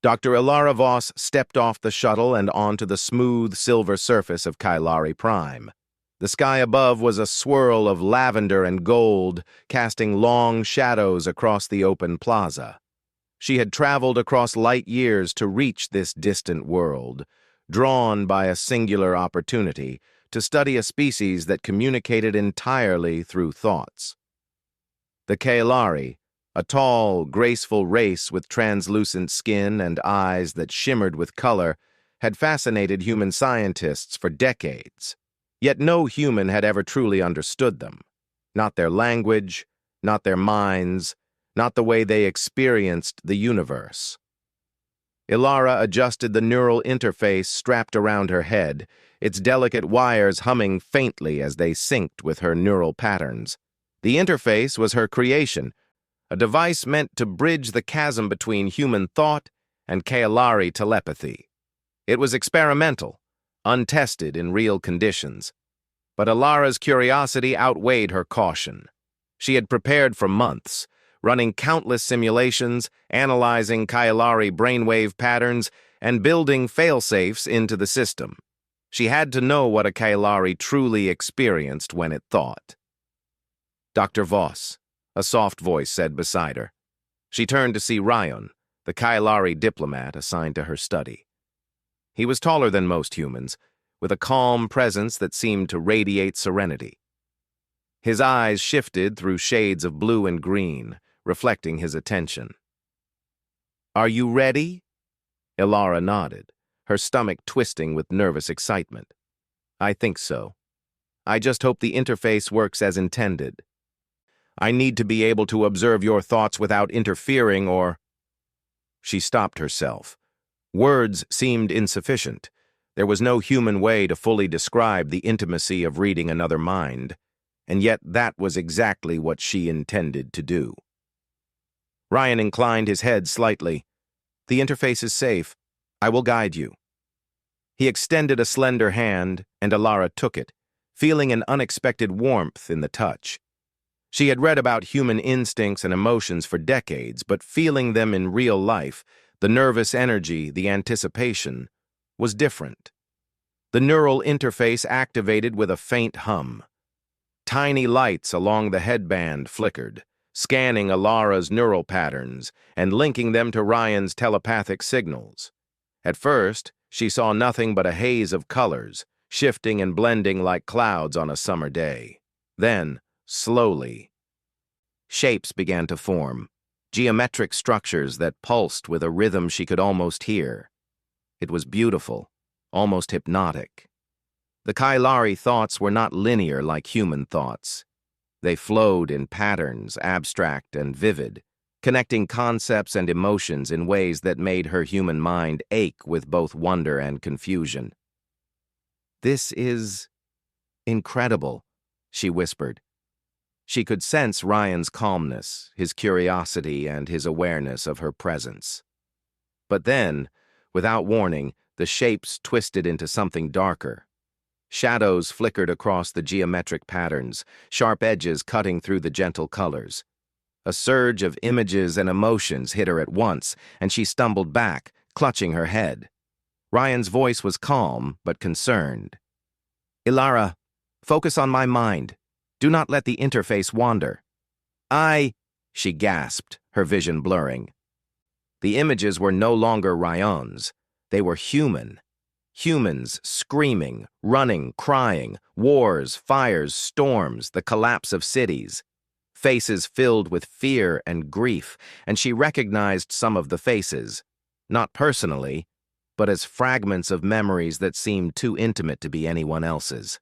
Dr. Ilara Voss stepped off the shuttle and onto the smooth silver surface of GalacticPrime. The sky above was a swirl of lavender and gold, casting long shadows across the open plaza. She had traveled across light years to reach this distant world, drawn by a singular opportunity to study a species that communicated entirely through thoughts. The Kaelari, a tall, graceful race with translucent skin and eyes that shimmered with color, had fascinated human scientists for decades. Yet no human had ever truly understood them. Not their language, not their minds, not the way they experienced the universe. Ilara adjusted the neural interface strapped around her head, its delicate wires humming faintly as they synced with her neural patterns. The interface was her creation, a device meant to bridge the chasm between human thought and Kaelari telepathy. It was experimental, untested in real conditions. But Ilara's curiosity outweighed her caution. She had prepared for months, running countless simulations, analyzing Kaelari brainwave patterns, and building failsafes into the system. She had to know what a Kaelari truly experienced when it thought. "Dr. Voss," a soft voice said beside her. She turned to see Ryan, the Kaelari diplomat assigned to her study. He was taller than most humans, with a calm presence that seemed to radiate serenity. His eyes shifted through shades of blue and green, reflecting his attention. "Are you ready?" Ilara nodded, her stomach twisting with nervous excitement. "I think so. I just hope the interface works as intended. I need to be able to observe your thoughts without interfering or—" She stopped herself. Words seemed insufficient. There was no human way to fully describe the intimacy of reading another mind, and yet that was exactly what she intended to do. Ryan inclined his head slightly. "The interface is safe. I will guide you." He extended a slender hand, and Ilara took it, feeling an unexpected warmth in the touch. She had read about human instincts and emotions for decades, but feeling them in real life, the nervous energy, the anticipation, was different. The neural interface activated with a faint hum. Tiny lights along the headband flickered, scanning Ilara's neural patterns and linking them to Ryan's telepathic signals. At first, she saw nothing but a haze of colors, shifting and blending like clouds on a summer day. Then, slowly, shapes began to form, geometric structures that pulsed with a rhythm she could almost hear. It was beautiful, almost hypnotic. The Kaelari thoughts were not linear like human thoughts. They flowed in patterns, abstract and vivid, connecting concepts and emotions in ways that made her human mind ache with both wonder and confusion. "This is incredible," she whispered. She could sense Ryan's calmness, his curiosity, and his awareness of her presence. But then, without warning, the shapes twisted into something darker. Shadows flickered across the geometric patterns, sharp edges cutting through the gentle colors. A surge of images and emotions hit her at once, and she stumbled back, clutching her head. Ryan's voice was calm, but concerned. "Ilara, focus on my mind. Do not let the interface wander." She gasped, her vision blurring. The images were no longer Ryan's. They were human. Humans screaming, running, crying, wars, fires, storms, the collapse of cities. Faces filled with fear and grief, and she recognized some of the faces, not personally, but as fragments of memories that seemed too intimate to be anyone else's.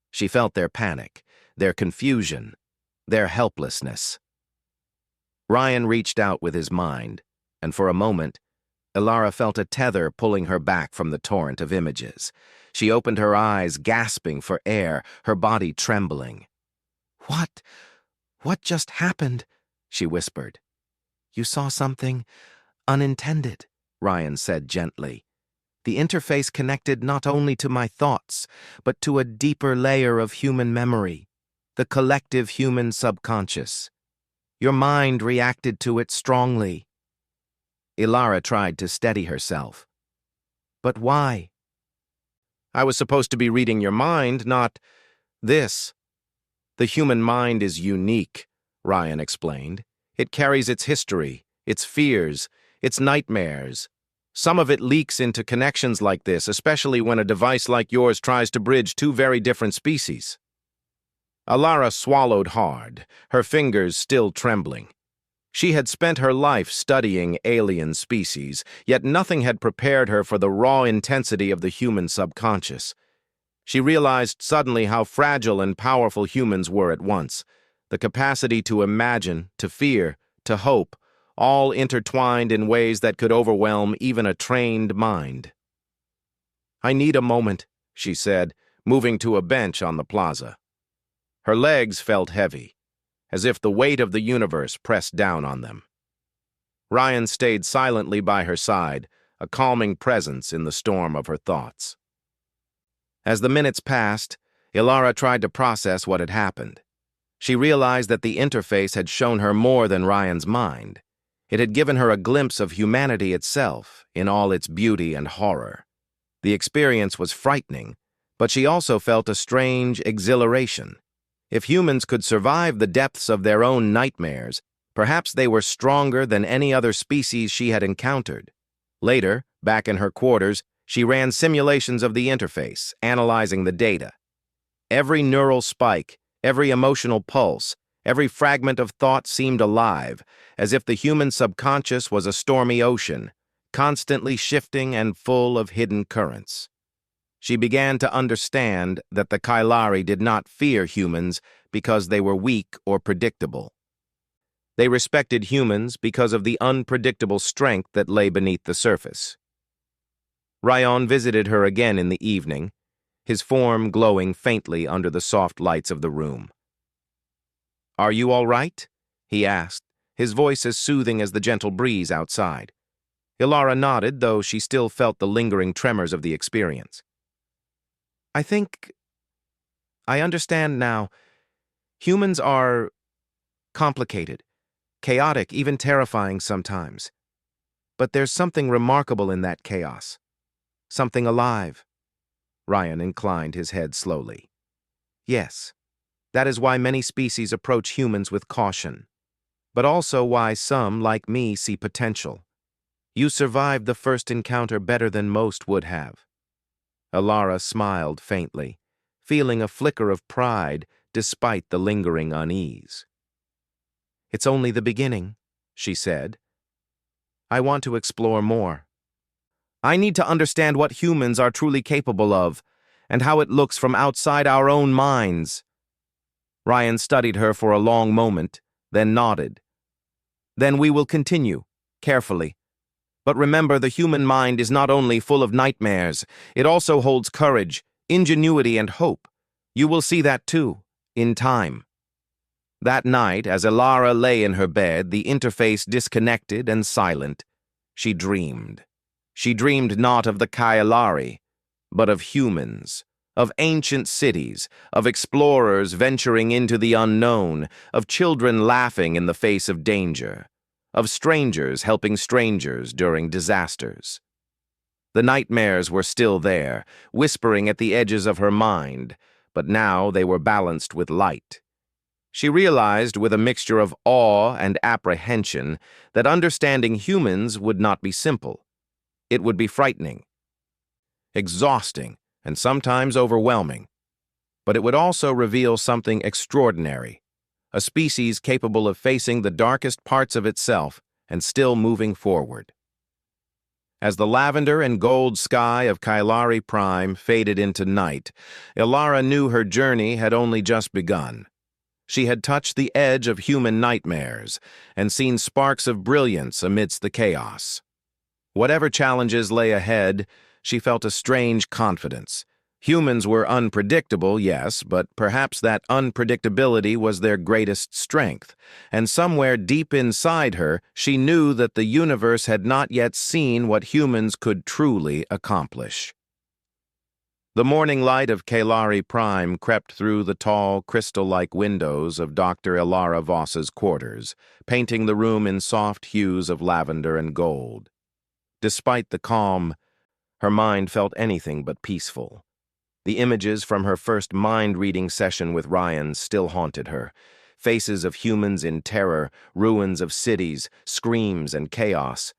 She felt their panic, their confusion, their helplessness. Ryan reached out with his mind, and for a moment, Ilara felt a tether pulling her back from the torrent of images. She opened her eyes, gasping for air, her body trembling. What just happened?" she whispered. "You saw something unintended," Ryan said gently. "The interface connected not only to my thoughts, but to a deeper layer of human memory, the collective human subconscious. Your mind reacted to it strongly." Ilara tried to steady herself. But why? I was supposed to be reading your mind, not this. The human mind is unique, Ryan explained. It carries its history, its fears, its nightmares. Some of it leaks into connections like this, especially when a device like yours tries to bridge two very different species. Ilara swallowed hard, her fingers still trembling. She had spent her life studying alien species, yet nothing had prepared her for the raw intensity of the human subconscious. She realized suddenly how fragile and powerful humans were at once. The capacity to imagine, to fear, to hope, all intertwined in ways that could overwhelm even a trained mind. I need a moment, she said, moving to a bench on the plaza. Her legs felt heavy, as if the weight of the universe pressed down on them. Ryan stayed silently by her side, a calming presence in the storm of her thoughts. As the minutes passed, Ilara tried to process what had happened. She realized that the interface had shown her more than Ryan's mind. It had given her a glimpse of humanity itself, in all its beauty and horror. The experience was frightening, but she also felt a strange exhilaration. If humans could survive the depths of their own nightmares, perhaps they were stronger than any other species she had encountered. Later, back in her quarters, she ran simulations of the interface, analyzing the data. Every neural spike, every emotional pulse, every fragment of thought seemed alive, as if the human subconscious was a stormy ocean, constantly shifting and full of hidden currents. She began to understand that the Kailari did not fear humans because they were weak or predictable. They respected humans because of the unpredictable strength that lay beneath the surface. Ryan visited her again in the evening, his form glowing faintly under the soft lights of the room. "Are you all right?" he asked, his voice as soothing as the gentle breeze outside. Ilara nodded, though she still felt the lingering tremors of the experience. I understand now. Humans are complicated, chaotic, even terrifying sometimes. But there's something remarkable in that chaos. Something alive." Ryan inclined his head slowly. "Yes, that is why many species approach humans with caution, but also why some, like me, see potential. You survived the first encounter better than most would have." Ilara smiled faintly, feeling a flicker of pride despite the lingering unease. "It's only the beginning," she said. "I want to explore more. I need to understand what humans are truly capable of, and how it looks from outside our own minds." Ryan studied her for a long moment, then nodded. "Then we will continue, carefully. But remember, the human mind is not only full of nightmares, it also holds courage, ingenuity, and hope. You will see that too, in time." That night, as Ilara lay in her bed, the interface disconnected and silent, she dreamed. She dreamed not of the Kailari, but of humans, of ancient cities, of explorers venturing into the unknown, of children laughing in the face of danger, of strangers helping strangers during disasters. The nightmares were still there, whispering at the edges of her mind, but now they were balanced with light. She realized, with a mixture of awe and apprehension, that understanding humans would not be simple. It would be frightening, exhausting, and sometimes overwhelming. But it would also reveal something extraordinary, a species capable of facing the darkest parts of itself and still moving forward. As the lavender and gold sky of GalacticPrime faded into night, Ilara knew her journey had only just begun. She had touched the edge of human nightmares and seen sparks of brilliance amidst the chaos. Whatever challenges lay ahead, she felt a strange confidence. Humans were unpredictable, yes, but perhaps that unpredictability was their greatest strength, and somewhere deep inside her, she knew that the universe had not yet seen what humans could truly accomplish. The morning light of GalacticPrime crept through the tall, crystal-like windows of Dr. Ilara Voss's quarters, painting the room in soft hues of lavender and gold. Despite the calm, her mind felt anything but peaceful. The images from her first mind-reading session with Ryan still haunted her. Faces of humans in terror, ruins of cities, screams and chaos.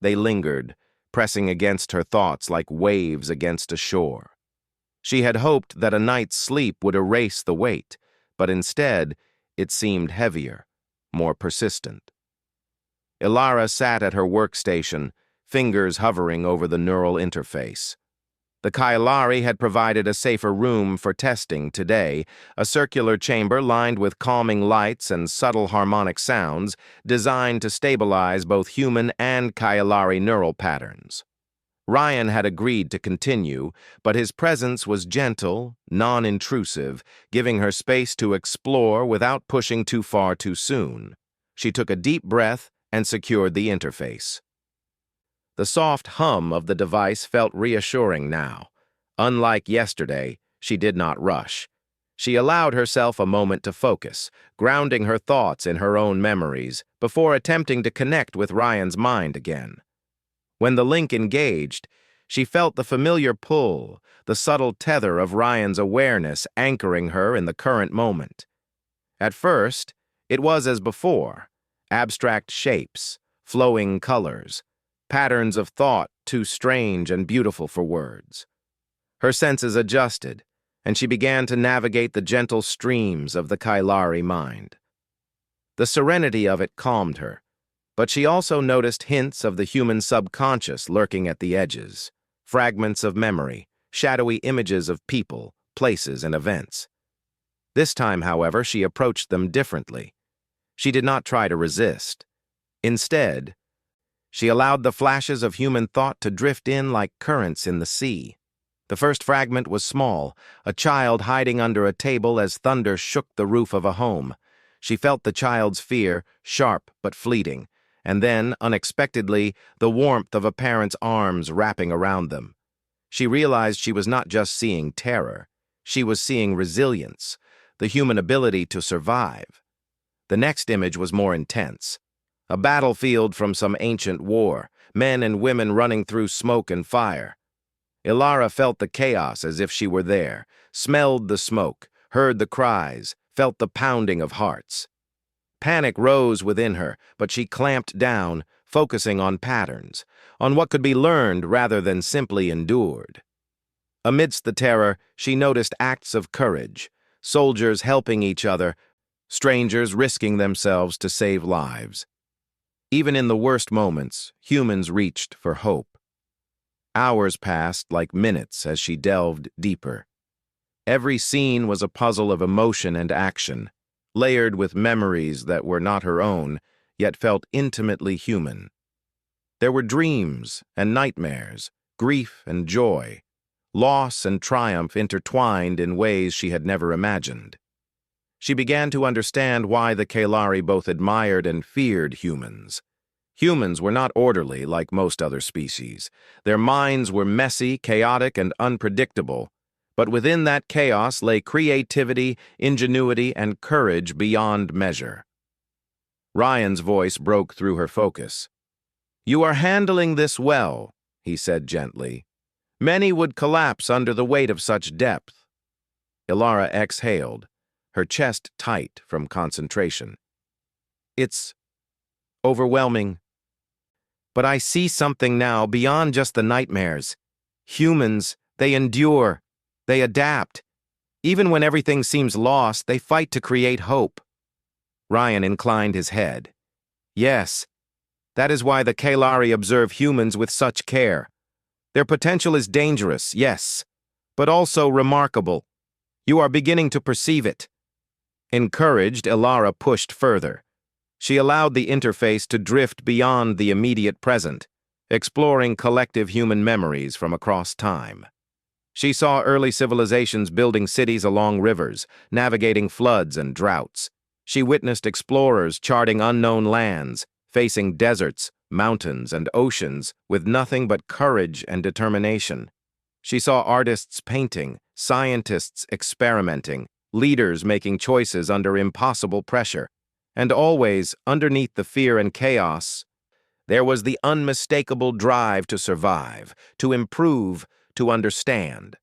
They lingered, pressing against her thoughts like waves against a shore. She had hoped that a night's sleep would erase the weight, but instead, it seemed heavier, more persistent. Ilara sat at her workstation, fingers hovering over the neural interface. The Kailari had provided a safer room for testing today, a circular chamber lined with calming lights and subtle harmonic sounds designed to stabilize both human and Kailari neural patterns. Ryan had agreed to continue, but his presence was gentle, non-intrusive, giving her space to explore without pushing too far too soon. She took a deep breath and secured the interface. The soft hum of the device felt reassuring now. Unlike yesterday, she did not rush. She allowed herself a moment to focus, grounding her thoughts in her own memories, before attempting to connect with Ryan's mind again. When the link engaged, she felt the familiar pull, the subtle tether of Ryan's awareness anchoring her in the current moment. At first, it was as before, abstract shapes, flowing colors, patterns of thought too strange and beautiful for words. Her senses adjusted, and she began to navigate the gentle streams of the Kailari mind. The serenity of it calmed her, but she also noticed hints of the human subconscious lurking at the edges, fragments of memory, shadowy images of people, places, and events. This time, however, she approached them differently. She did not try to resist. Instead, she allowed the flashes of human thought to drift in like currents in the sea. The first fragment was small, a child hiding under a table as thunder shook the roof of a home. She felt the child's fear, sharp but fleeting, and then, unexpectedly, the warmth of a parent's arms wrapping around them. She realized she was not just seeing terror. She was seeing resilience, the human ability to survive. The next image was more intense. A battlefield from some ancient war, men and women running through smoke and fire. Ilara felt the chaos as if she were there, smelled the smoke, heard the cries, felt the pounding of hearts. Panic rose within her, but she clamped down, focusing on patterns, on what could be learned rather than simply endured. Amidst the terror, she noticed acts of courage, soldiers helping each other, strangers risking themselves to save lives. Even in the worst moments, humans reached for hope. Hours passed like minutes as she delved deeper. Every scene was a puzzle of emotion and action, layered with memories that were not her own, yet felt intimately human. There were dreams and nightmares, grief and joy, loss and triumph intertwined in ways she had never imagined. She began to understand why the Kailari both admired and feared humans. Humans were not orderly like most other species. Their minds were messy, chaotic, and unpredictable, but within that chaos lay creativity, ingenuity, and courage beyond measure. Ryan's voice broke through her focus. "You are handling this well," he said gently. "Many would collapse under the weight of such depth." Ilara exhaled, her chest tight from concentration. "It's overwhelming. But I see something now beyond just the nightmares. Humans, they endure, they adapt. Even when everything seems lost, they fight to create hope." Ryan inclined his head. "Yes, that is why the Kailari observe humans with such care. Their potential is dangerous, yes, but also remarkable. You are beginning to perceive it." Encouraged, Ilara pushed further. She allowed the interface to drift beyond the immediate present, exploring collective human memories from across time. She saw early civilizations building cities along rivers, navigating floods and droughts. She witnessed explorers charting unknown lands, facing deserts, mountains, and oceans with nothing but courage and determination. She saw artists painting, scientists experimenting, leaders making choices under impossible pressure. And always, underneath the fear and chaos, there was the unmistakable drive to survive, to improve, to understand.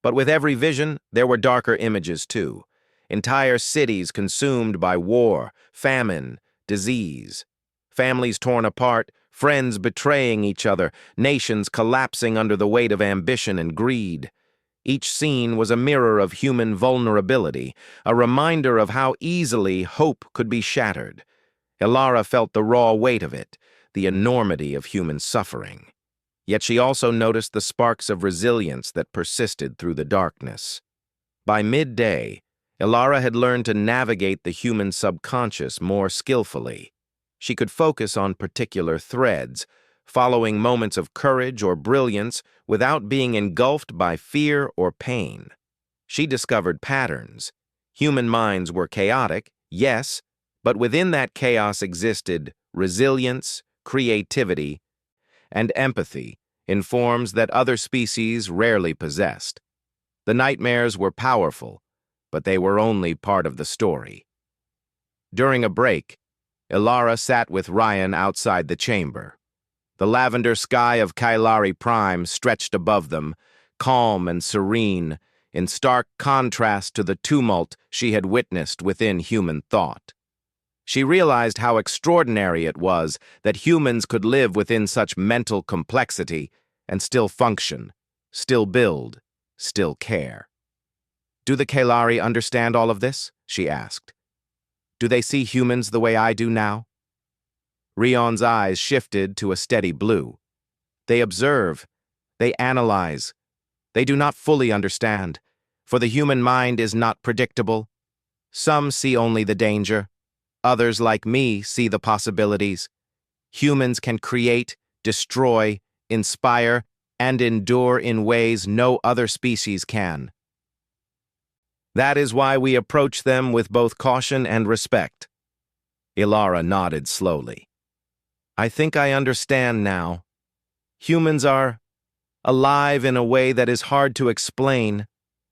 But with every vision, there were darker images too. Entire cities consumed by war, famine, disease. Families torn apart, friends betraying each other, nations collapsing under the weight of ambition and greed. Each scene was a mirror of human vulnerability, a reminder of how easily hope could be shattered. Ilara felt the raw weight of it, the enormity of human suffering. Yet she also noticed the sparks of resilience that persisted through the darkness. By midday, Ilara had learned to navigate the human subconscious more skillfully. She could focus on particular threads, following moments of courage or brilliance without being engulfed by fear or pain. She discovered patterns. Human minds were chaotic, yes, but within that chaos existed resilience, creativity, and empathy in forms that other species rarely possessed. The nightmares were powerful, but they were only part of the story. During a break, Ilara sat with Ryan outside the chamber. The lavender sky of SCIFI-Prime stretched above them, calm and serene, in stark contrast to the tumult she had witnessed within human thought. She realized how extraordinary it was that humans could live within such mental complexity and still function, still build, still care. "Do the Kalari understand all of this?" she asked. "Do they see humans the way I do now?" Rion's eyes shifted to a steady blue. "They observe, they analyze. They do not fully understand, for the human mind is not predictable. Some see only the danger. Others, like me, see the possibilities. Humans can create, destroy, inspire, and endure in ways no other species can. That is why we approach them with both caution and respect." Ilara nodded slowly. "I think I understand now. Humans are alive in a way that is hard to explain.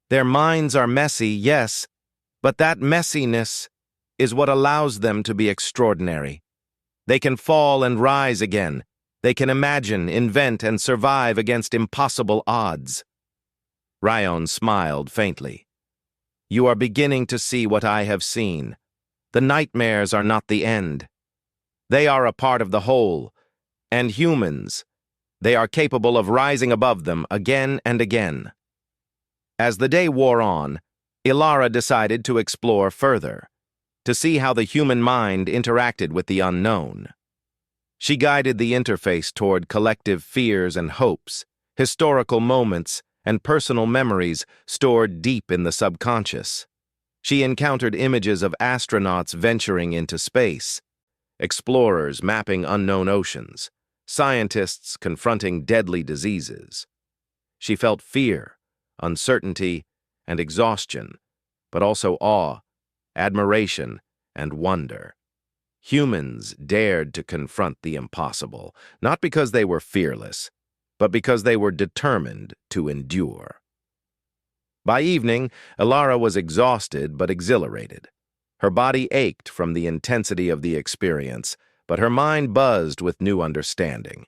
Their minds are messy, yes, but that messiness is what allows them to be extraordinary. They can fall and rise again. They can imagine, invent, and survive against impossible odds." Ryan smiled faintly. "You are beginning to see what I have seen. The nightmares are not the end. They are a part of the whole. And humans, they are capable of rising above them again and again." As the day wore on, Ilara decided to explore further, to see how the human mind interacted with the unknown. She guided the interface toward collective fears and hopes, historical moments, and personal memories stored deep in the subconscious. She encountered images of astronauts venturing into space, explorers mapping unknown oceans, scientists confronting deadly diseases. She felt fear, uncertainty, and exhaustion, but also awe, admiration, and wonder. Humans dared to confront the impossible, not because they were fearless, but because they were determined to endure. By evening, Ilara was exhausted but exhilarated. Her body ached from the intensity of the experience, but her mind buzzed with new understanding.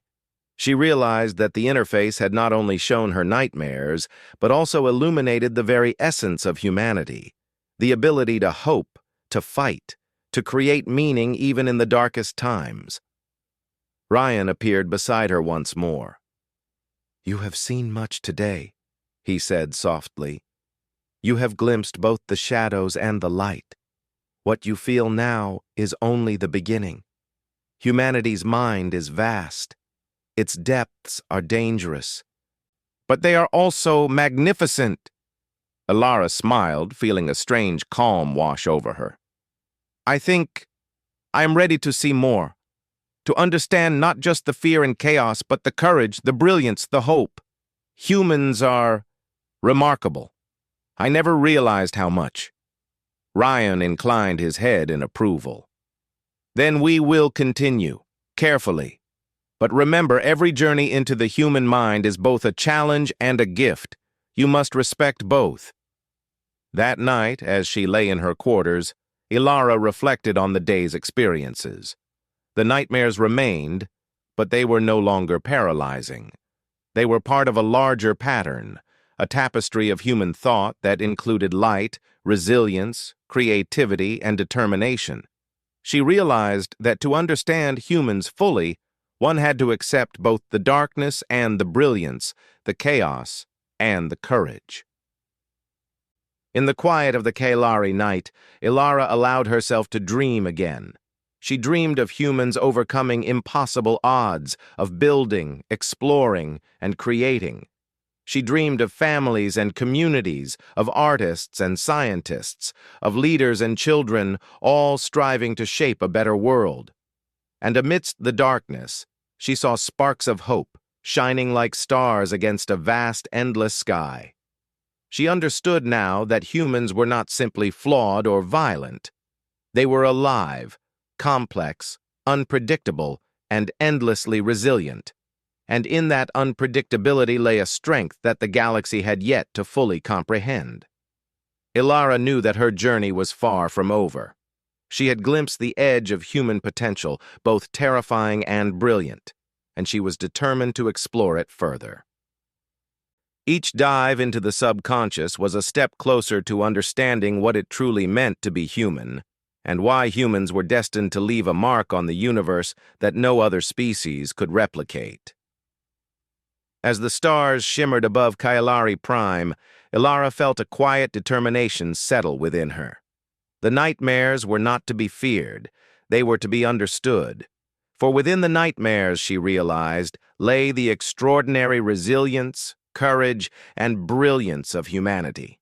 She realized that the interface had not only shown her nightmares, but also illuminated the very essence of humanity, the ability to hope, to fight, to create meaning even in the darkest times. Ryan appeared beside her once more. "You have seen much today," he said softly. "You have glimpsed both the shadows and the light. What you feel now is only the beginning. Humanity's mind is vast. Its depths are dangerous. But they are also magnificent." Ilara smiled, feeling a strange calm wash over her. "I think I am ready to see more, to understand not just the fear and chaos, but the courage, the brilliance, the hope. Humans are remarkable. I never realized how much." Ryan inclined his head in approval. "Then we will continue, carefully, But remember, every journey into the human mind is both a challenge and a gift. You must respect both. That night, as she lay in her quarters, Ilara reflected on the day's experiences. The nightmares remained, but they were no longer paralyzing. They were part of a larger pattern, a tapestry of human thought that included light, resilience, creativity, and determination. She realized that to understand humans fully, one had to accept both the darkness and the brilliance, the chaos and the courage. In the quiet of the Kalari night, Ilara allowed herself to dream again. She dreamed of humans overcoming impossible odds, of building, exploring, and creating. She dreamed of families and communities, of artists and scientists, of leaders and children, all striving to shape a better world. And amidst the darkness, she saw sparks of hope, shining like stars against a vast, endless sky. She understood now that humans were not simply flawed or violent. They were alive, complex, unpredictable, and endlessly resilient. And in that unpredictability lay a strength that the galaxy had yet to fully comprehend. Ilara knew that her journey was far from over. She had glimpsed the edge of human potential, both terrifying and brilliant, and she was determined to explore it further. Each dive into the subconscious was a step closer to understanding what it truly meant to be human, and why humans were destined to leave a mark on the universe that no other species could replicate. As the stars shimmered above GalacticPrime, Ilara felt a quiet determination settle within her. The nightmares were not to be feared, they were to be understood. For within the nightmares, she realized, lay the extraordinary resilience, courage, and brilliance of humanity.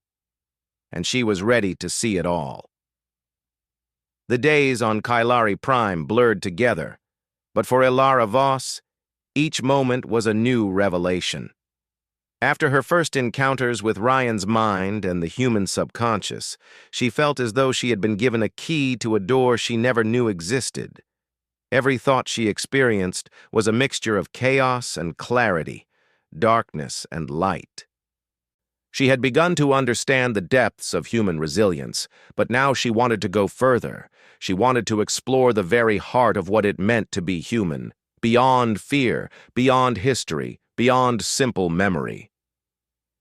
And she was ready to see it all. The days on GalacticPrime blurred together, but for Ilara Voss, each moment was a new revelation. After her first encounters with Ryan's mind and the human subconscious, she felt as though she had been given a key to a door she never knew existed. Every thought she experienced was a mixture of chaos and clarity, darkness and light. She had begun to understand the depths of human resilience, but now she wanted to go further. She wanted to explore the very heart of what it meant to be human, beyond fear, beyond history, beyond simple memory.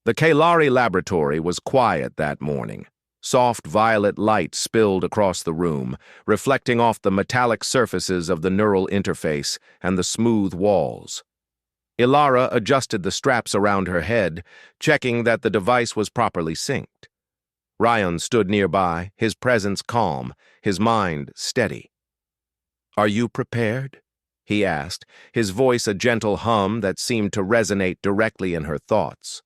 The Kalari laboratory was quiet that morning. Soft violet light spilled across the room, reflecting off the metallic surfaces of the neural interface and the smooth walls. Ilara adjusted the straps around her head, checking that the device was properly synced. Ryan stood nearby, his presence calm, his mind steady. "Are you prepared?" he asked, his voice a gentle hum that seemed to resonate directly in her thoughts.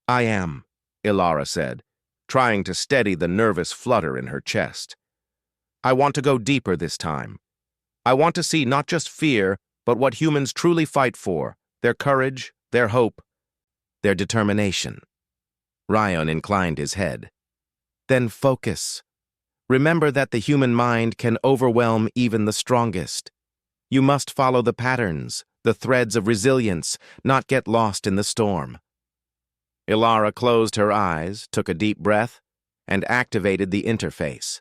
"I am," Ilara said, trying to steady the nervous flutter in her chest. "I want to go deeper this time. I want to see not just fear, but what humans truly fight for, their courage, their hope, their determination." Ryan inclined his head. "Then focus. Remember that the human mind can overwhelm even the strongest. You must follow the patterns, the threads of resilience, not get lost in the storm." Ilara closed her eyes, took a deep breath, and activated the interface.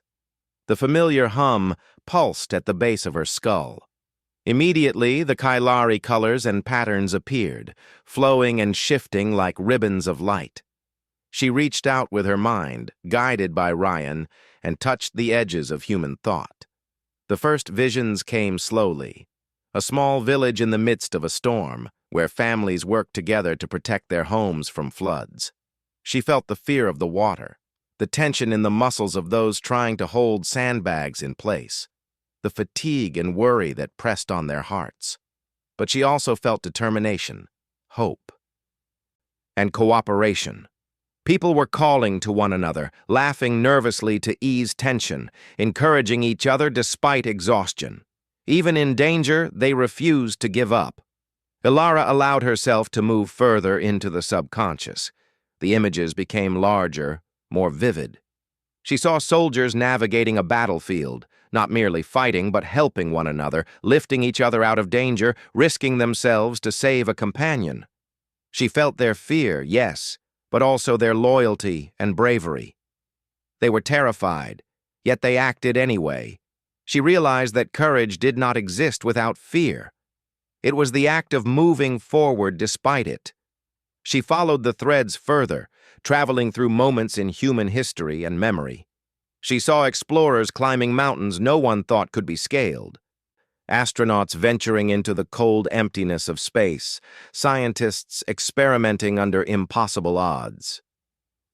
The familiar hum pulsed at the base of her skull. Immediately, the Kalari colors and patterns appeared, flowing and shifting like ribbons of light. She reached out with her mind, guided by Ryan, and touched the edges of human thought. The first visions came slowly. A small village in the midst of a storm, where families worked together to protect their homes from floods. She felt the fear of the water, the tension in the muscles of those trying to hold sandbags in place, the fatigue and worry that pressed on their hearts. But she also felt determination, hope, and cooperation. People were calling to one another, laughing nervously to ease tension, encouraging each other despite exhaustion. Even in danger, they refused to give up. Ilara allowed herself to move further into the subconscious. The images became larger, more vivid. She saw soldiers navigating a battlefield, not merely fighting but helping one another, lifting each other out of danger, risking themselves to save a companion. She felt their fear, yes, but also their loyalty and bravery. They were terrified, yet they acted anyway. She realized that courage did not exist without fear. It was the act of moving forward despite it. She followed the threads further, traveling through moments in human history and memory. She saw explorers climbing mountains no one thought could be scaled, astronauts venturing into the cold emptiness of space, scientists experimenting under impossible odds.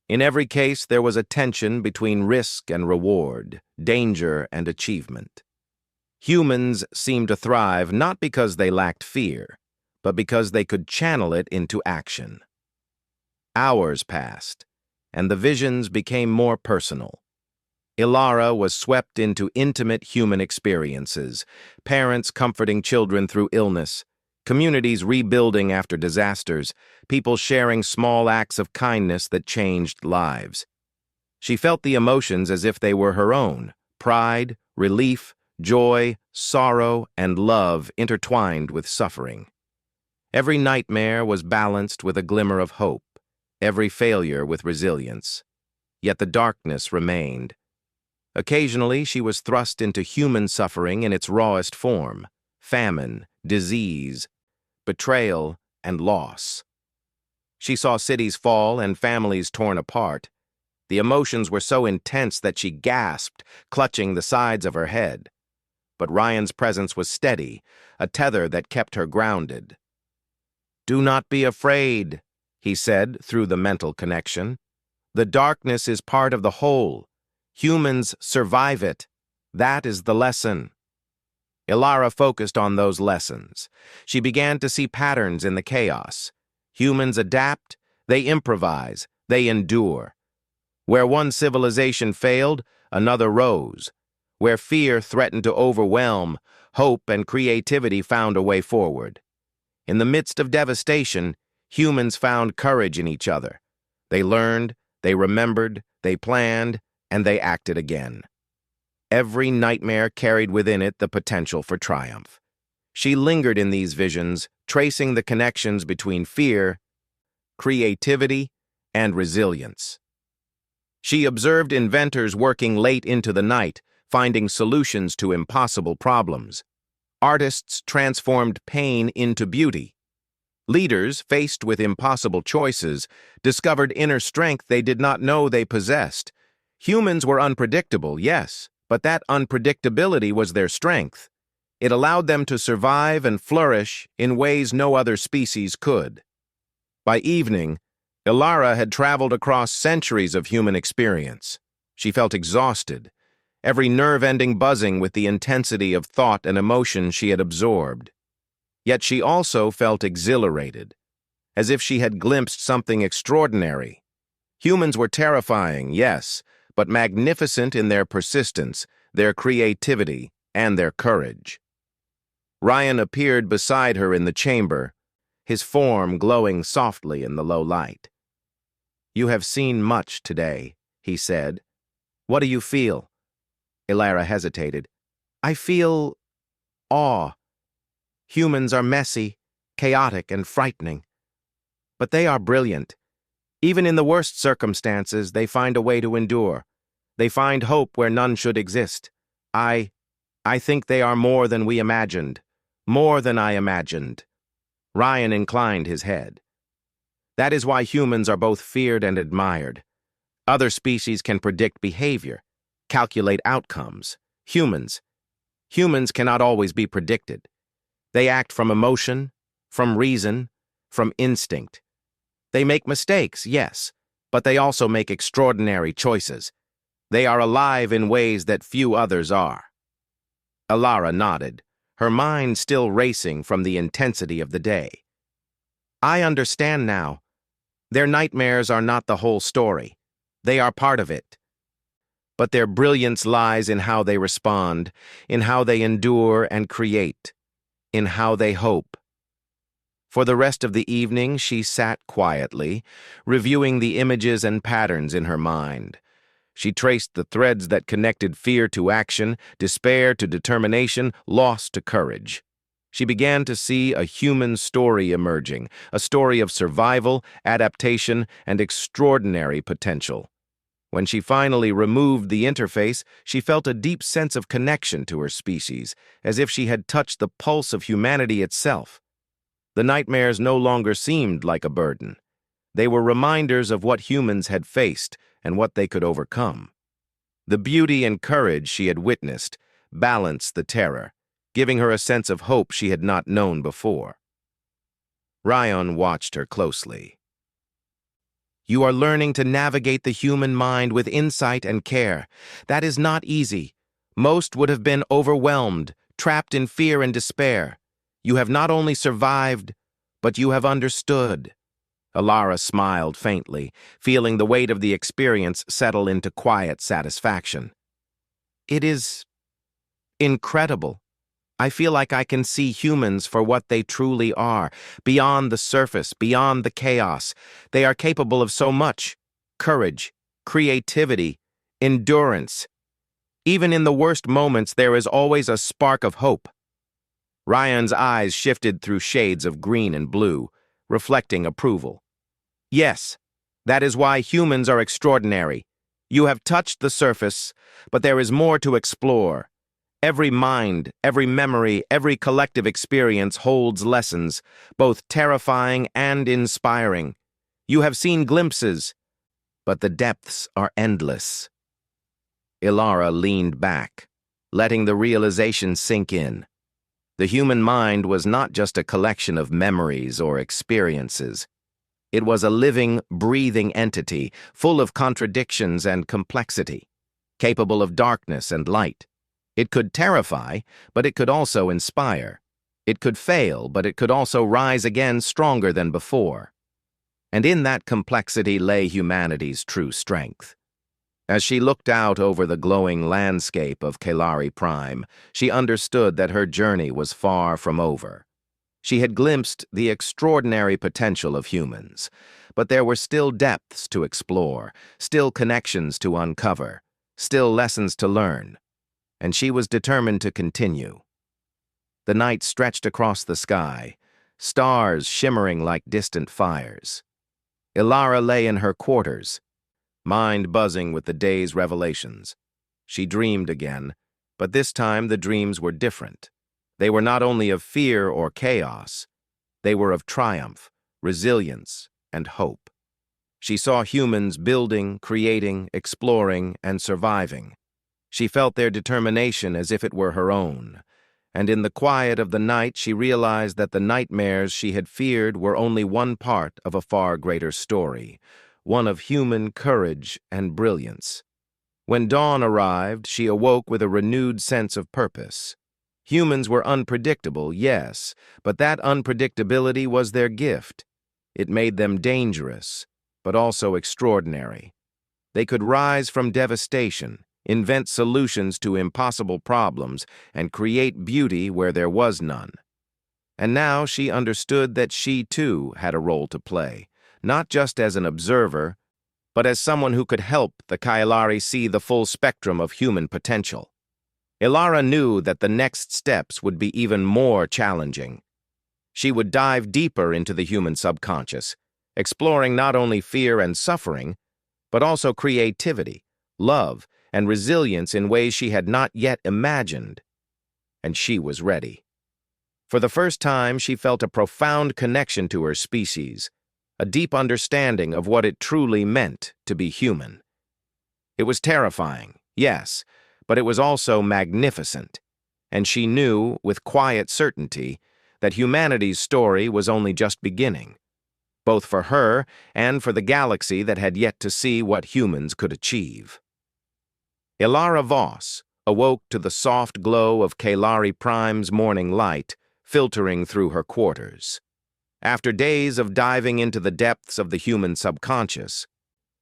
In every case, there was a tension between risk and reward, danger and achievement. Humans seemed to thrive not because they lacked fear, but because they could channel it into action. Hours passed, and the visions became more personal. Ilara was swept into intimate human experiences, parents comforting children through illness, communities rebuilding after disasters, people sharing small acts of kindness that changed lives. She felt the emotions as if they were her own: pride, relief, joy, sorrow, and love intertwined with suffering. Every nightmare was balanced with a glimmer of hope, every failure with resilience. Yet the darkness remained. Occasionally, she was thrust into human suffering in its rawest form: famine, disease, betrayal, and loss. She saw cities fall and families torn apart. The emotions were so intense that she gasped, clutching the sides of her head. But Ryan's presence was steady, a tether that kept her grounded. "Do not be afraid," he said through the mental connection. "The darkness is part of the whole. Humans survive it. That is the lesson." Ilara focused on those lessons. She began to see patterns in the chaos. Humans adapt, they improvise, they endure. Where one civilization failed, another rose. Where fear threatened to overwhelm, hope and creativity found a way forward. In the midst of devastation, humans found courage in each other. They learned, they remembered, they planned, and they acted again. Every nightmare carried within it the potential for triumph. She lingered in these visions, tracing the connections between fear, creativity, and resilience. She observed inventors working late into the night, finding solutions to impossible problems. Artists transformed pain into beauty. Leaders, faced with impossible choices, discovered inner strength they did not know they possessed. Humans were unpredictable, yes, but that unpredictability was their strength. It allowed them to survive and flourish in ways no other species could. By evening, Ilara had traveled across centuries of human experience. She felt exhausted, every nerve-ending buzzing with the intensity of thought and emotion she had absorbed. Yet she also felt exhilarated, as if she had glimpsed something extraordinary. Humans were terrifying, yes, but magnificent in their persistence, their creativity, and their courage. Ryan appeared beside her in the chamber, his form glowing softly in the low light. "You have seen much today," he said. "What do you feel?" Ilara hesitated. "I feel awe. Humans are messy, chaotic, and frightening. But they are brilliant. Even in the worst circumstances, they find a way to endure. They find hope where none should exist. I think they are more than we imagined. More than I imagined." Ryan inclined his head. "That is why humans are both feared and admired. Other species can predict behavior, calculate outcomes. Humans cannot always be predicted. They act from emotion, from reason, from instinct. They make mistakes, yes, but they also make extraordinary choices. They are alive in ways that few others are." Ilara nodded, her mind still racing from the intensity of the day. "I understand now. Their nightmares are not the whole story. They are part of it. But their brilliance lies in how they respond, in how they endure and create, in how they hope." For the rest of the evening, she sat quietly, reviewing the images and patterns in her mind. She traced the threads that connected fear to action, despair to determination, loss to courage. She began to see a human story emerging, a story of survival, adaptation, and extraordinary potential. When she finally removed the interface, she felt a deep sense of connection to her species, as if she had touched the pulse of humanity itself. The nightmares no longer seemed like a burden. They were reminders of what humans had faced and what they could overcome. The beauty and courage she had witnessed balanced the terror, giving her a sense of hope she had not known before. Ryan watched her closely. "You are learning to navigate the human mind with insight and care. That is not easy. Most would have been overwhelmed, trapped in fear and despair. You have not only survived, but you have understood." Alara smiled faintly, feeling the weight of the experience settle into quiet satisfaction. "It is incredible. I feel like I can see humans for what they truly are, beyond the surface, beyond the chaos. They are capable of so much: courage, creativity, endurance. Even in the worst moments, there is always a spark of hope." Ryan's eyes shifted through shades of green and blue, reflecting approval. "Yes, that is why humans are extraordinary. You have touched the surface, but there is more to explore. Every mind, every memory, every collective experience holds lessons, both terrifying and inspiring. You have seen glimpses, but the depths are endless." Ilara leaned back, letting the realization sink in. The human mind was not just a collection of memories or experiences. It was a living, breathing entity, full of contradictions and complexity, capable of darkness and light. It could terrify, but it could also inspire. It could fail, but it could also rise again stronger than before. And in that complexity lay humanity's true strength. As she looked out over the glowing landscape of GalacticPrime, she understood that her journey was far from over. She had glimpsed the extraordinary potential of humans, but there were still depths to explore, still connections to uncover, still lessons to learn. And she was determined to continue. The night stretched across the sky, stars shimmering like distant fires. Ilara lay in her quarters, mind buzzing with the day's revelations. She dreamed again, but this time the dreams were different. They were not only of fear or chaos, they were of triumph, resilience, and hope. She saw humans building, creating, exploring, and surviving. She felt their determination as if it were her own, and in the quiet of the night she realized that the nightmares she had feared were only one part of a far greater story, one of human courage and brilliance. When dawn arrived, she awoke with a renewed sense of purpose. Humans were unpredictable, yes, but that unpredictability was their gift. It made them dangerous, but also extraordinary. They could rise from devastation, invent solutions to impossible problems, and create beauty where there was none. And now she understood that she, too, had a role to play, not just as an observer, but as someone who could help the Kailari see the full spectrum of human potential. Ilara knew that the next steps would be even more challenging. She would dive deeper into the human subconscious, exploring not only fear and suffering, but also creativity, love, and resilience in ways she had not yet imagined. And she was ready. For the first time, she felt a profound connection to her species, a deep understanding of what it truly meant to be human. It was terrifying, yes, but it was also magnificent, and she knew, with quiet certainty, that humanity's story was only just beginning, both for her and for the galaxy that had yet to see what humans could achieve. Ilara Voss awoke to the soft glow of GalacticPrime's morning light filtering through her quarters. After days of diving into the depths of the human subconscious,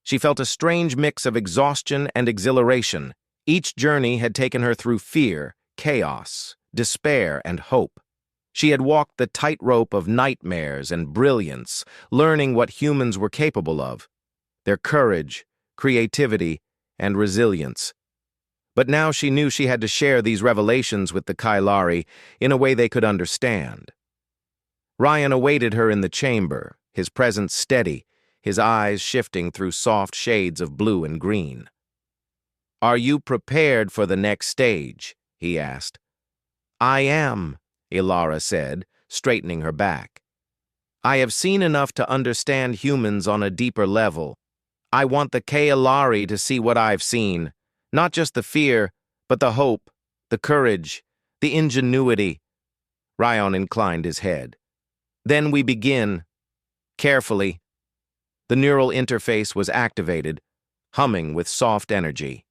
she felt a strange mix of exhaustion and exhilaration. Each journey had taken her through fear, chaos, despair, and hope. She had walked the tightrope of nightmares and brilliance, learning what humans were capable of, their courage, creativity, and resilience. But now she knew she had to share these revelations with the Kailari in a way they could understand. Ryan awaited her in the chamber, his presence steady, his eyes shifting through soft shades of blue and green. "Are you prepared for the next stage?" he asked. "I am," Ilara said, straightening her back. "I have seen enough to understand humans on a deeper level. I want the Kailari to see what I've seen, not just the fear, but the hope, the courage, the ingenuity." Ryan inclined his head. "Then we begin. Carefully." The neural interface was activated, humming with soft energy.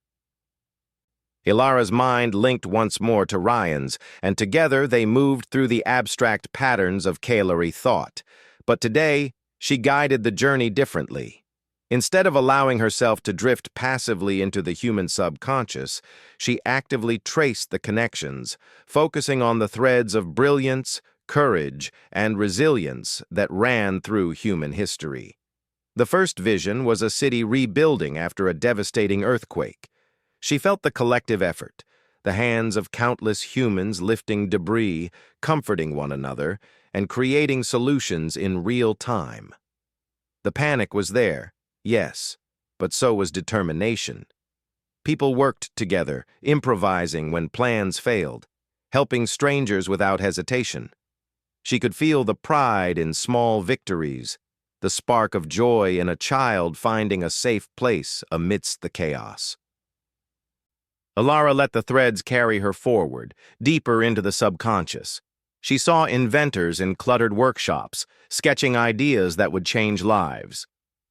Ilara's mind linked once more to Ryan's, and together they moved through the abstract patterns of Kailari thought. But today, she guided the journey differently. Instead of allowing herself to drift passively into the human subconscious, she actively traced the connections, focusing on the threads of brilliance, courage, and resilience that ran through human history. The first vision was a city rebuilding after a devastating earthquake. She felt the collective effort, the hands of countless humans lifting debris, comforting one another, and creating solutions in real time. The panic was there, yes, but so was determination. People worked together, improvising when plans failed, helping strangers without hesitation. She could feel the pride in small victories, the spark of joy in a child finding a safe place amidst the chaos. Ilara let the threads carry her forward, deeper into the subconscious. She saw inventors in cluttered workshops, sketching ideas that would change lives.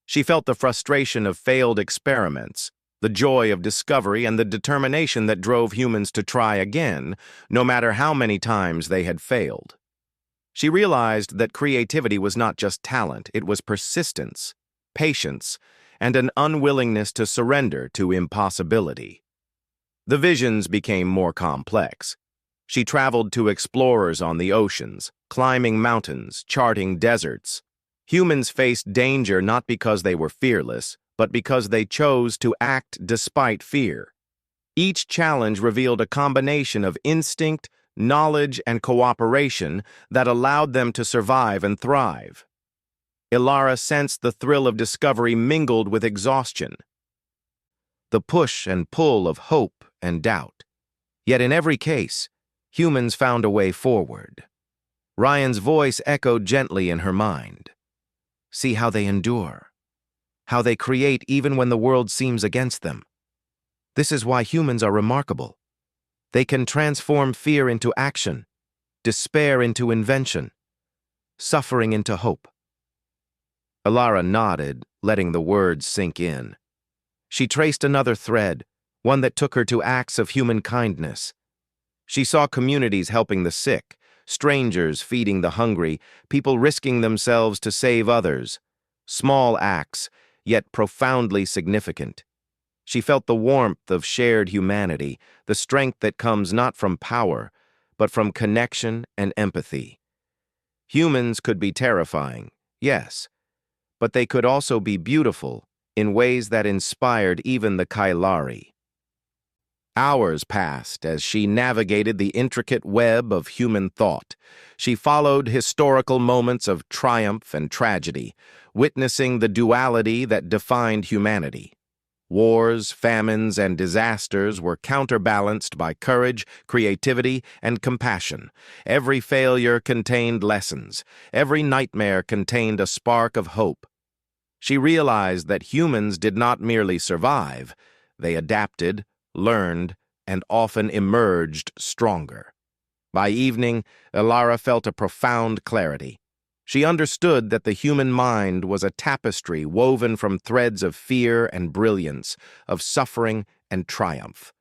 She felt the frustration of failed experiments, the joy of discovery, and the determination that drove humans to try again, no matter how many times they had failed. She realized that creativity was not just talent, it was persistence, patience, and an unwillingness to surrender to impossibility. The visions became more complex. She traveled to explorers on the oceans, climbing mountains, charting deserts. Humans faced danger not because they were fearless, but because they chose to act despite fear. Each challenge revealed a combination of instinct, knowledge, and cooperation that allowed them to survive and thrive. Ilara sensed the thrill of discovery mingled with exhaustion, the push and pull of hope and doubt. Yet in every case, humans found a way forward. Ryan's voice echoed gently in her mind. "See how they endure, how they create even when the world seems against them. This is why humans are remarkable. They can transform fear into action, despair into invention, suffering into hope." Ilara nodded, letting the words sink in. She traced another thread, one that took her to acts of human kindness. She saw communities helping the sick, strangers feeding the hungry, people risking themselves to save others. Small acts, yet profoundly significant. She felt the warmth of shared humanity, the strength that comes not from power, but from connection and empathy. Humans could be terrifying, yes, but they could also be beautiful in ways that inspired even the Kailari. Hours passed as she navigated the intricate web of human thought. She followed historical moments of triumph and tragedy, witnessing the duality that defined humanity. Wars, famines, and disasters were counterbalanced by courage, creativity, and compassion. Every failure contained lessons. Every nightmare contained a spark of hope. She realized that humans did not merely survive, they adapted, learned, and often emerged stronger. By evening, Ilara felt a profound clarity. She understood that the human mind was a tapestry woven from threads of fear and brilliance, of suffering and triumph.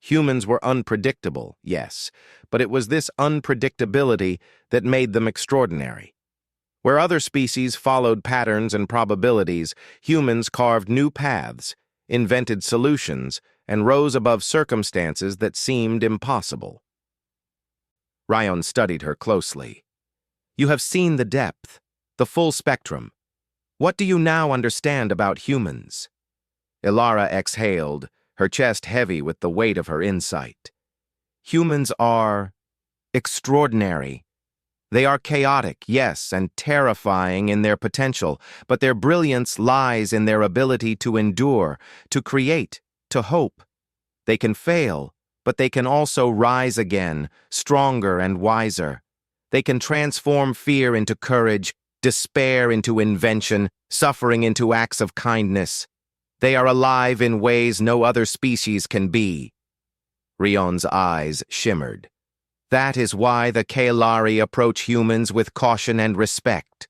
Humans were unpredictable, yes, but it was this unpredictability that made them extraordinary. Where other species followed patterns and probabilities, humans carved new paths, invented solutions, and rose above circumstances that seemed impossible. Ryan studied her closely. "You have seen the depth, the full spectrum. What do you now understand about humans?" Ilara exhaled, her chest heavy with the weight of her insight. Humans are extraordinary. They are chaotic, yes, and terrifying in their potential, but their brilliance lies in their ability to endure, to create, to hope. They can fail, but they can also rise again, stronger and wiser. They can transform fear into courage, despair into invention, suffering into acts of kindness. They are alive in ways no other species can be. Rion's eyes shimmered. That is why the Kaelari approach humans with caution and respect.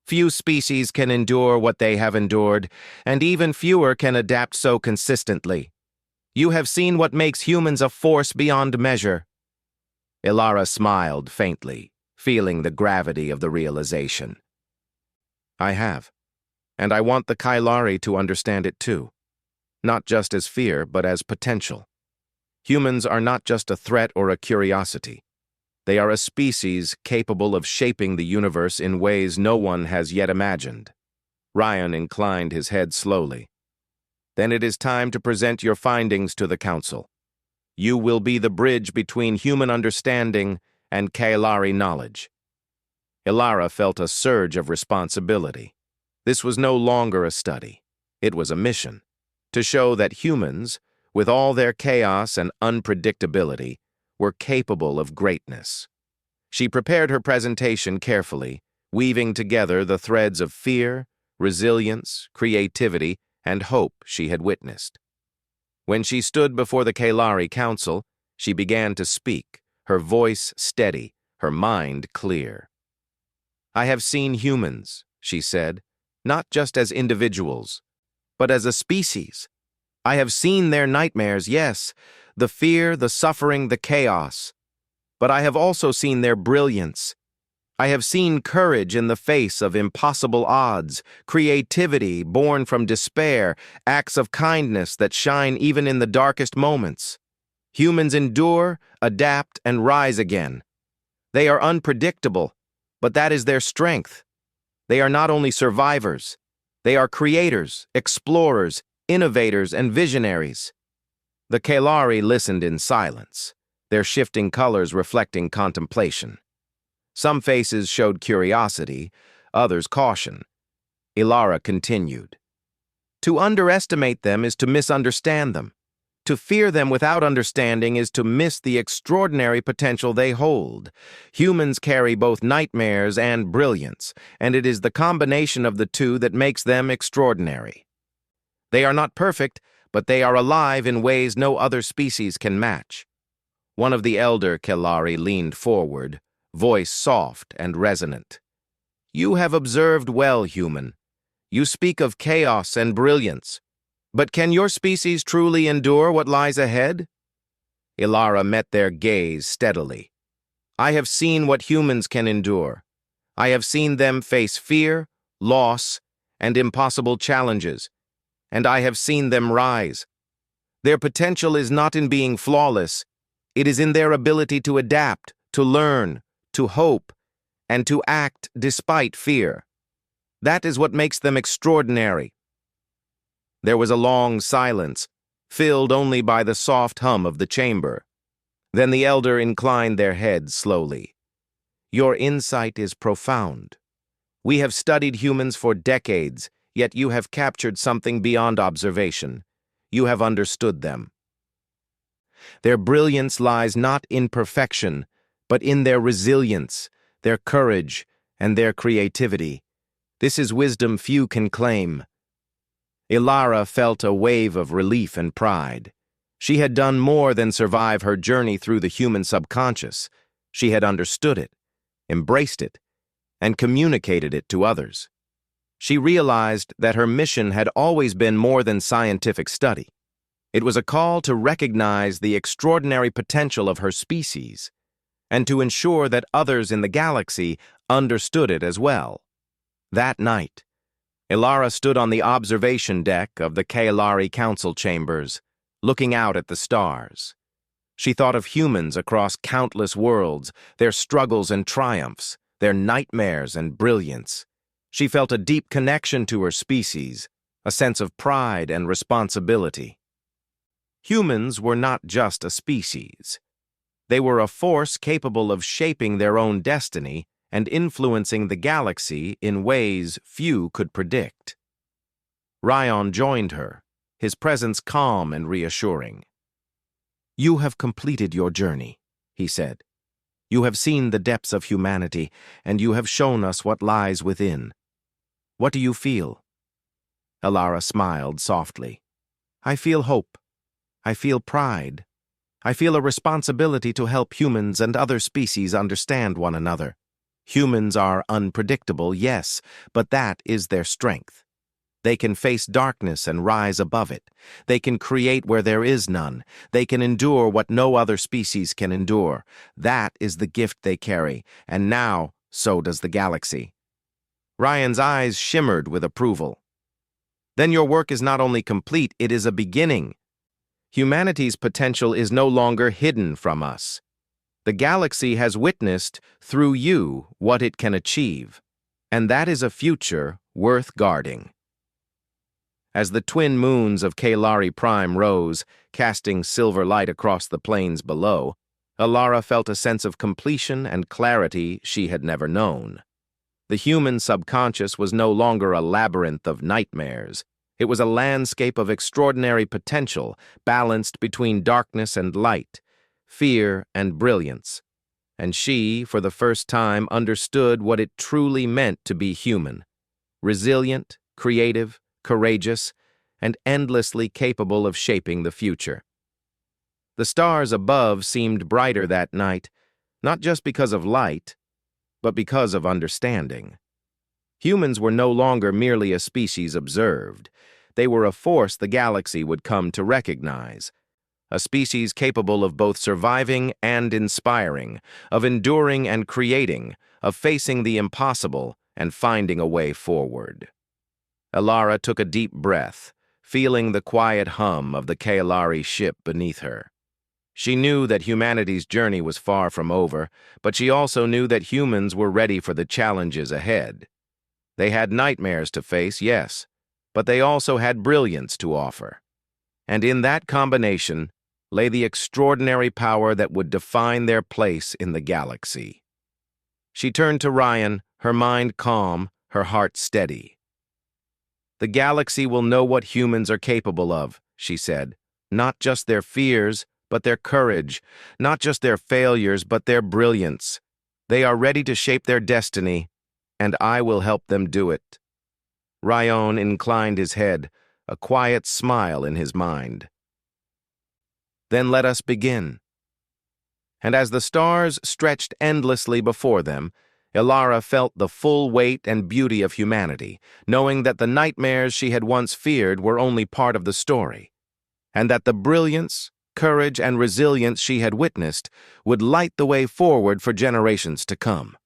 Few species can endure what they have endured, and even fewer can adapt so consistently. You have seen what makes humans a force beyond measure. Ilara smiled faintly, feeling the gravity of the realization. I have, and I want the Kaelari to understand it too. Not just as fear, but as potential. Humans are not just a threat or a curiosity. They are a species capable of shaping the universe in ways no one has yet imagined. Ryan inclined his head slowly. Then it is time to present your findings to the Council. You will be the bridge between human understanding and Kaelari knowledge. Ilara felt a surge of responsibility. This was no longer a study. It was a mission. To show that humans, with all their chaos and unpredictability, were capable of greatness. She prepared her presentation carefully, weaving together the threads of fear, resilience, creativity, and hope she had witnessed. When she stood before the Kaelari Council, she began to speak, her voice steady, her mind clear. I have seen humans, she said, not just as individuals, but as a species. I have seen their nightmares, yes, the fear, the suffering, the chaos. But I have also seen their brilliance. I have seen courage in the face of impossible odds, creativity born from despair, acts of kindness that shine even in the darkest moments. Humans endure, adapt, and rise again. They are unpredictable, but that is their strength. They are not only survivors, they are creators, explorers, innovators, and visionaries. The Kaelari listened in silence, their shifting colors reflecting contemplation. Some faces showed curiosity, others caution. Ilara continued. To underestimate them is to misunderstand them. To fear them without understanding is to miss the extraordinary potential they hold. Humans carry both nightmares and brilliance, and it is the combination of the two that makes them extraordinary. They are not perfect, but they are alive in ways no other species can match. One of the elder Kaelari leaned forward, voice soft and resonant. You have observed well, human. You speak of chaos and brilliance. But can your species truly endure what lies ahead? Ilara met their gaze steadily. I have seen what humans can endure. I have seen them face fear, loss, and impossible challenges. And I have seen them rise. Their potential is not in being flawless. It is in their ability to adapt, to learn, to hope, and to act despite fear. That is what makes them extraordinary. There was a long silence, filled only by the soft hum of the chamber. Then the elder inclined their heads slowly. Your insight is profound. We have studied humans for decades, yet you have captured something beyond observation. You have understood them. Their brilliance lies not in perfection, but in their resilience, their courage, and their creativity. This is wisdom few can claim. Ilara felt a wave of relief and pride. She had done more than survive her journey through the human subconscious. She had understood it, embraced it, and communicated it to others. She realized that her mission had always been more than scientific study. It was a call to recognize the extraordinary potential of her species, and to ensure that others in the galaxy understood it as well. That night, Ilara stood on the observation deck of the Kaelari Council chambers, looking out at the stars. She thought of humans across countless worlds, their struggles and triumphs, their nightmares and brilliance. She felt a deep connection to her species, a sense of pride and responsibility. Humans were not just a species. They were a force capable of shaping their own destiny and influencing the galaxy in ways few could predict. Ryan joined her, his presence calm and reassuring. "You have completed your journey," he said. "You have seen the depths of humanity, and you have shown us what lies within. What do you feel?" Alara smiled softly. "I feel hope. I feel pride. I feel a responsibility to help humans and other species understand one another. Humans are unpredictable, yes, but that is their strength. They can face darkness and rise above it. They can create where there is none. They can endure what no other species can endure. That is the gift they carry, and now so does the galaxy." Ryan's eyes shimmered with approval. "Then your work is not only complete, it is a beginning. Humanity's potential is no longer hidden from us. The galaxy has witnessed, through you, what it can achieve, and that is a future worth guarding." As the twin moons of GalacticPrime rose, casting silver light across the plains below, Alara felt a sense of completion and clarity she had never known. The human subconscious was no longer a labyrinth of nightmares. It was a landscape of extraordinary potential, balanced between darkness and light, fear and brilliance. And she, for the first time, understood what it truly meant to be human: resilient, creative, courageous, and endlessly capable of shaping the future. The stars above seemed brighter that night, not just because of light, but because of understanding. Humans were no longer merely a species observed. They were a force the galaxy would come to recognize. A species capable of both surviving and inspiring, of enduring and creating, of facing the impossible and finding a way forward. Alara took a deep breath, feeling the quiet hum of the Kalari ship beneath her. She knew that humanity's journey was far from over, but she also knew that humans were ready for the challenges ahead. They had nightmares to face, yes, but they also had brilliance to offer. And in that combination lay the extraordinary power that would define their place in the galaxy. She turned to Ryan, her mind calm, her heart steady. "The galaxy will know what humans are capable of," she said. "Not just their fears, but their courage. Not just their failures, but their brilliance. They are ready to shape their destiny, and I will help them do it." Ryan inclined his head, a quiet smile in his mind. "Then let us begin." And as the stars stretched endlessly before them, Alara felt the full weight and beauty of humanity, knowing that the nightmares she had once feared were only part of the story, and that the brilliance, courage, and resilience she had witnessed would light the way forward for generations to come.